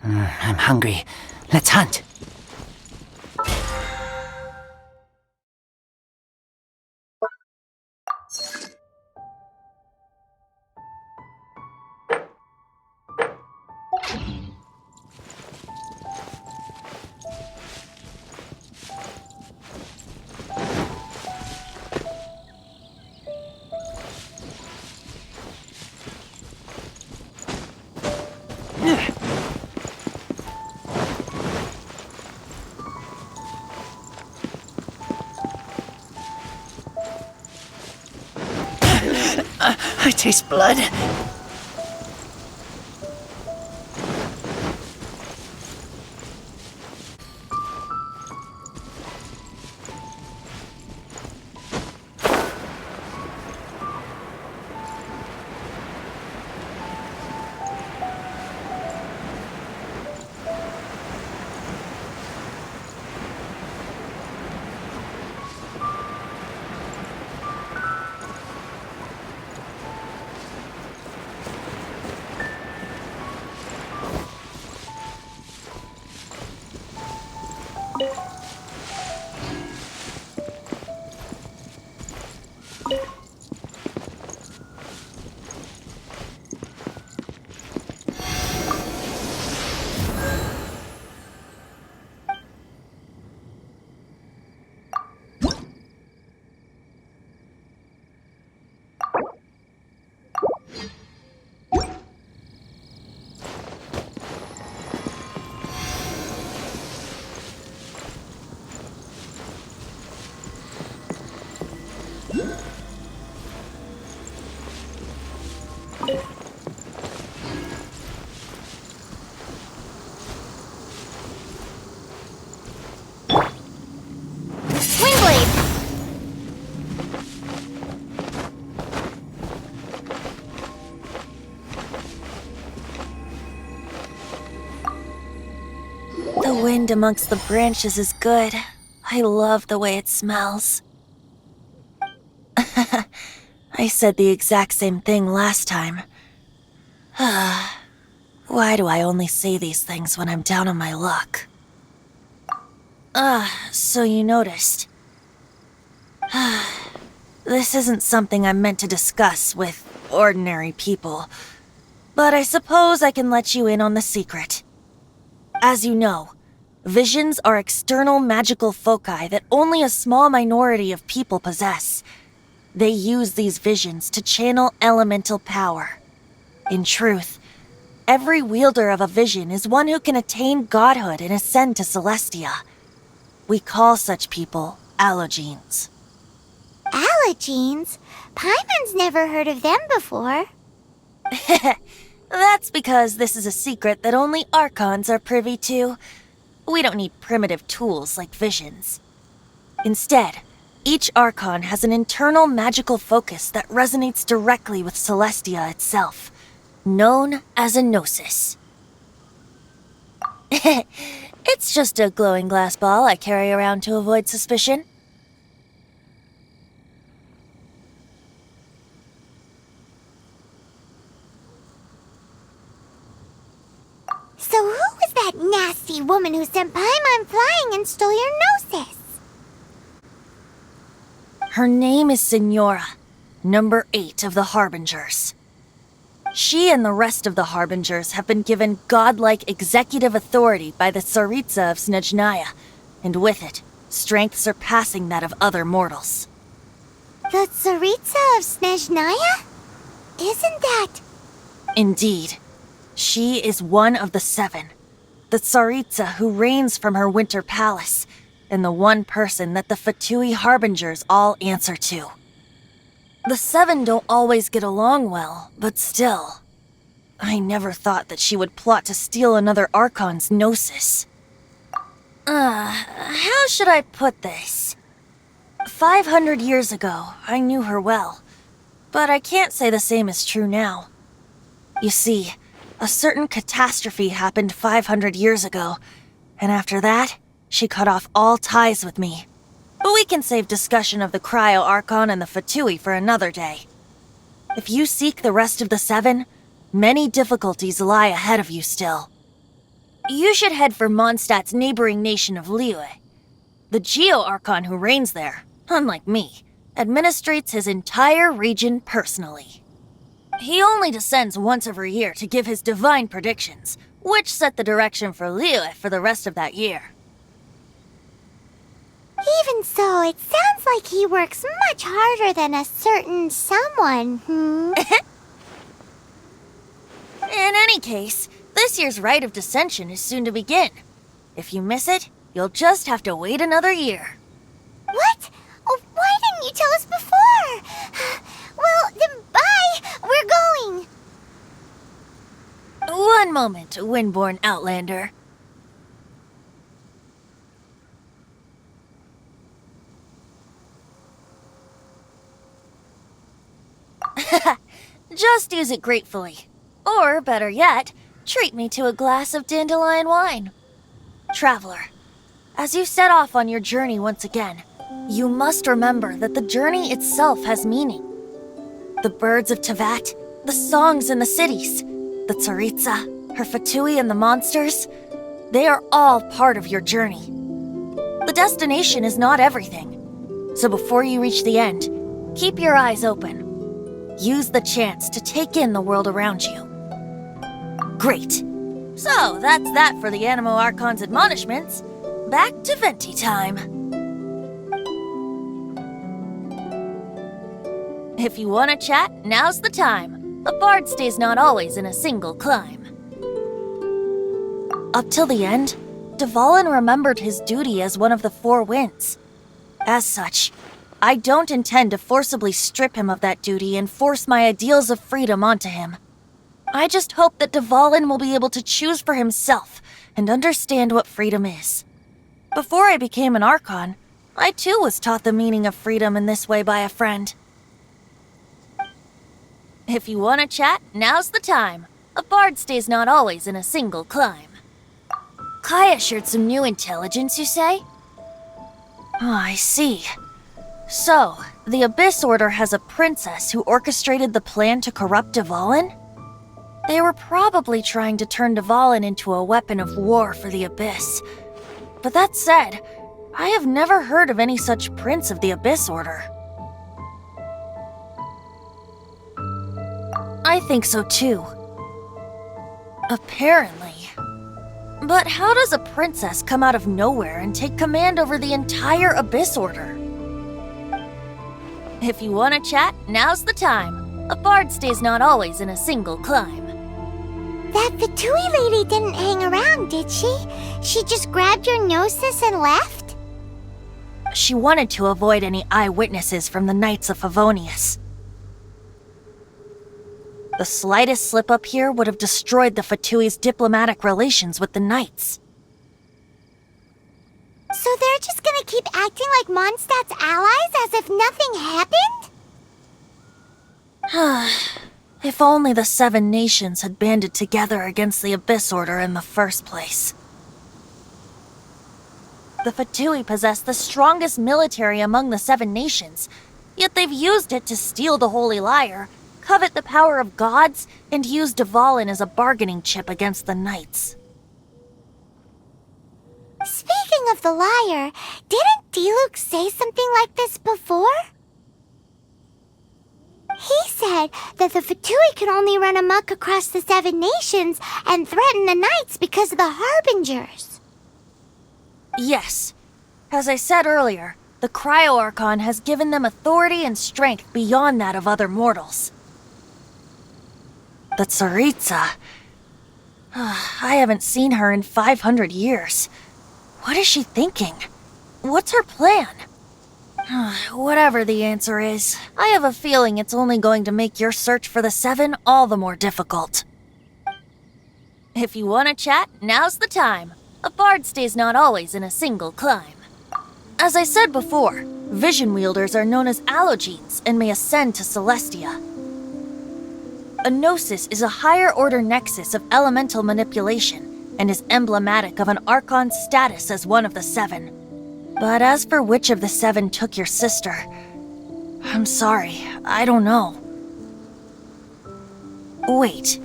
I'm hungry. Let's hunt. I taste blood. The wind amongst the branches is good. I love the way it smells. I said the exact same thing last time. Why do I only say these things when I'm down on my luck? So you noticed. This isn't something I'm meant to discuss with ordinary people, but I suppose I can let you in on the secret. As you know, visions are external magical foci that only a small minority of people possess. They use these visions to channel elemental power. In truth, every wielder of a vision is one who can attain godhood and ascend to Celestia. We call such people allogenes. Allogenes? Paimon's never heard of them before. That's because this is a secret that only Archons are privy to. We don't need primitive tools like visions. Instead, each Archon has an internal magical focus that resonates directly with Celestia itself, known as a gnosis. It's just a glowing glass ball I carry around to avoid suspicion. So who was that nasty woman who sent Paimon flying and stole your gnosis? Her name is Signora, number 8 of the Harbingers. She and the rest of the Harbingers have been given godlike executive authority by the Tsaritsa of Snezhnaya, and with it, strength surpassing that of other mortals. The Tsaritsa of Snezhnaya? Isn't that... Indeed. She is one of the 7, the Tsaritsa who reigns from her winter palace, and the one person that the Fatui Harbingers all answer to. The 7 don't always get along well, but still. I never thought that she would plot to steal another Archon's gnosis. How should I put this? 500 years ago, I knew her well, but I can't say the same is true now. You see, a certain catastrophe happened 500 years ago, and after that, she cut off all ties with me. But we can save discussion of the Cryo Archon and the Fatui for another day. If you seek the rest of the 7, many difficulties lie ahead of you still. You should head for Mondstadt's neighboring nation of Liyue. The Geo-Archon who reigns there, unlike me, administrates his entire region personally. He only descends once every year to give his divine predictions, which set the direction for Liyue for the rest of that year. Even so, it sounds like he works much harder than a certain someone, In any case, this year's Rite of Descension is soon to begin. If you miss it, you'll just have to wait another year. What? Oh, why didn't you tell us before? Well, then bye! We're going! One moment, Windborn Outlander. Just use it gratefully. Or, better yet, treat me to a glass of dandelion wine. Traveler, as you set off on your journey once again, you must remember that the journey itself has meaning. The birds of Tevat, the songs in the cities, the Tsaritsa, her Fatui and the monsters, they are all part of your journey. The destination is not everything, so before you reach the end, keep your eyes open. Use the chance to take in the world around you. Great. So, that's that for the Animo Archon's admonishments. Back to Venti time. If you want to chat, now's the time. A bard stays not always in a single climb. Up till the end, Dvalin remembered his duty as one of the Four Winds. As such, I don't intend to forcibly strip him of that duty and force my ideals of freedom onto him. I just hope that Dvalin will be able to choose for himself and understand what freedom is. Before I became an Archon, I too was taught the meaning of freedom in this way by a friend. If you want to chat, now's the time. A bard stays not always in a single climb. Kaya shared some new intelligence, you say? Oh, I see. So, the Abyss Order has a princess who orchestrated the plan to corrupt Dvalin? They were probably trying to turn Dvalin into a weapon of war for the Abyss. But that said, I have never heard of any such prince of the Abyss Order. I think so too. Apparently. But how does a princess come out of nowhere and take command over the entire Abyss Order? If you want to chat, now's the time. A bard stays not always in a single climb. That Fatui lady didn't hang around, did she? She just grabbed your gnosis and left? She wanted to avoid any eyewitnesses from the Knights of Favonius. The slightest slip-up here would have destroyed the Fatui's diplomatic relations with the Knights. So they're just gonna keep acting like Mondstadt's allies as if nothing happened? If only the 7 nations had banded together against the Abyss Order in the first place. The Fatui possess the strongest military among the 7 nations, yet they've used it to steal the Holy Lyre, covet the power of gods, and use Dvalin as a bargaining chip against the Knights. Speaking of the lyre, didn't Diluc say something like this before? He said that the Fatui could only run amok across the 7 nations and threaten the Knights because of the Harbingers. Yes. As I said earlier, the Cryo-Archon has given them authority and strength beyond that of other mortals. The Tsaritsa. I haven't seen her in 500 years. What is she thinking? What's her plan? Whatever the answer is, I have a feeling it's only going to make your search for the 7 all the more difficult. If you want to chat, now's the time. A bard stays not always in a single climb. As I said before, vision wielders are known as allogenes and may ascend to Celestia. A gnosis is a higher-order nexus of elemental manipulation and is emblematic of an Archon's status as one of the 7. But as for which of the 7 took your sister, I'm sorry, I don't know. Wait,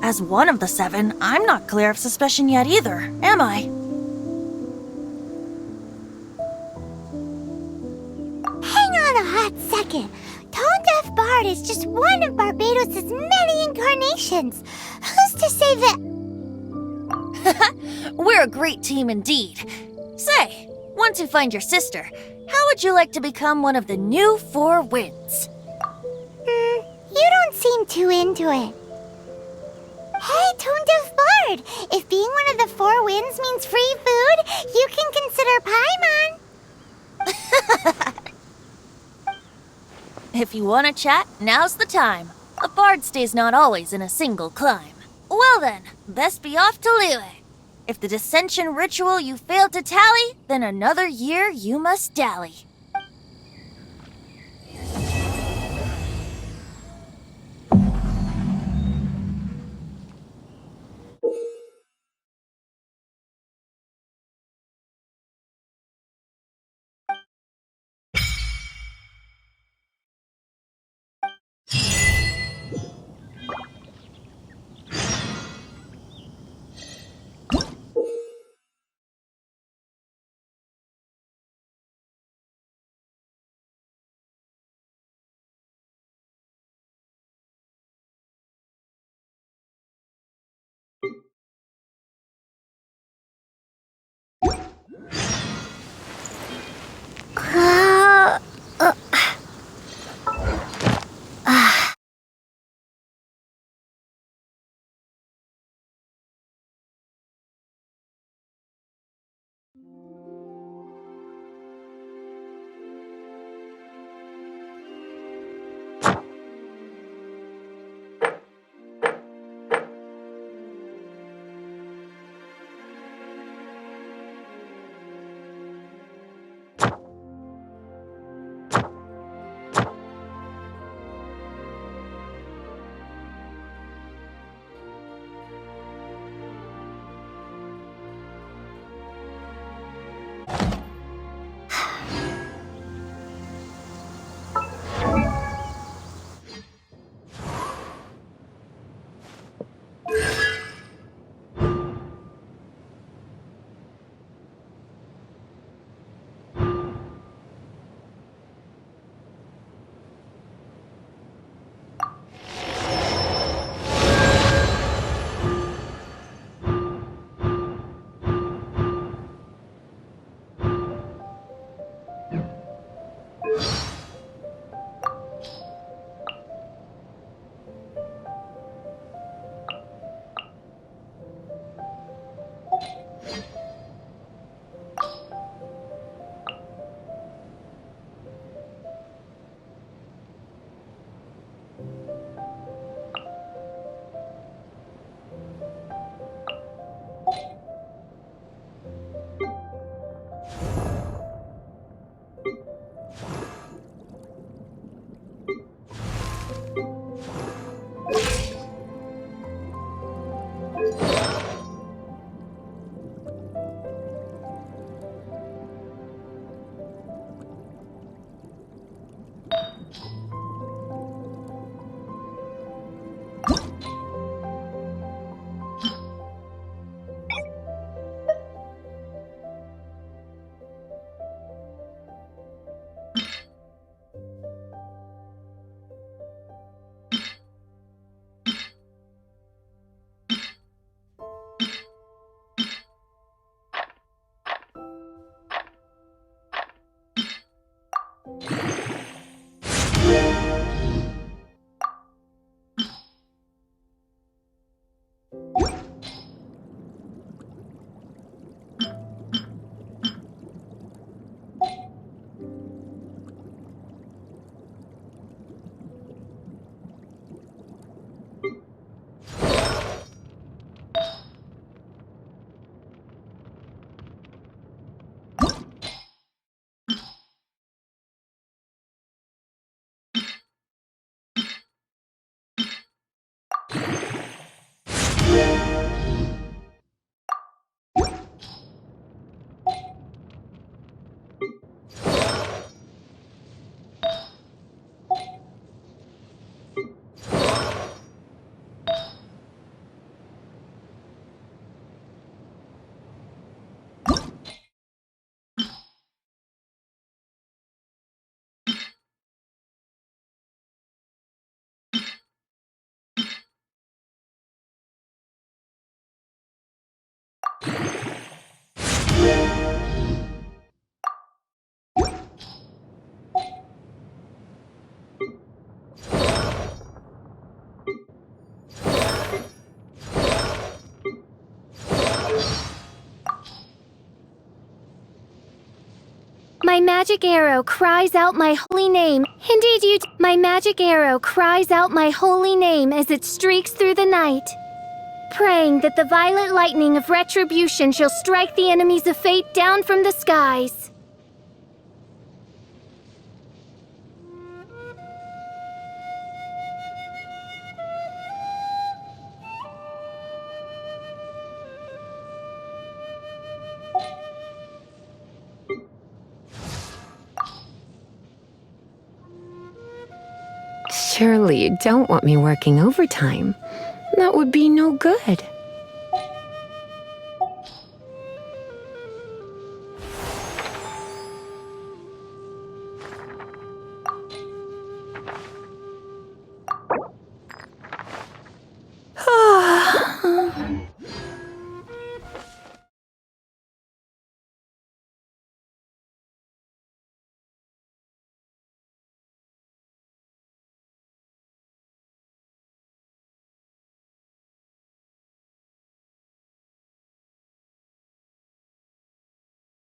As one of the 7, I'm not clear of suspicion yet either, am I? Hang on a hot second. Tone Deaf Bard is just one of Barbados' many incarnations. Who's to say that... We're a great team indeed. Say, once you find your sister, how would you like to become one of the new 4 winds? You don't seem too into it. Hey, Tone Deaf Bard, if being one of the 4 winds means free food, you can consider Paimon. If you want to chat, now's the time. A bard stays not always in a single climb. Well then, best be off to Liyue. If the dissension ritual you failed to tally, then another year you must dally. My magic arrow cries out my holy name. Indeed, my magic arrow cries out my holy name as it streaks through the night, praying that the violet lightning of retribution shall strike the enemies of fate down from the skies. Surely you don't want me working overtime. That would be no good.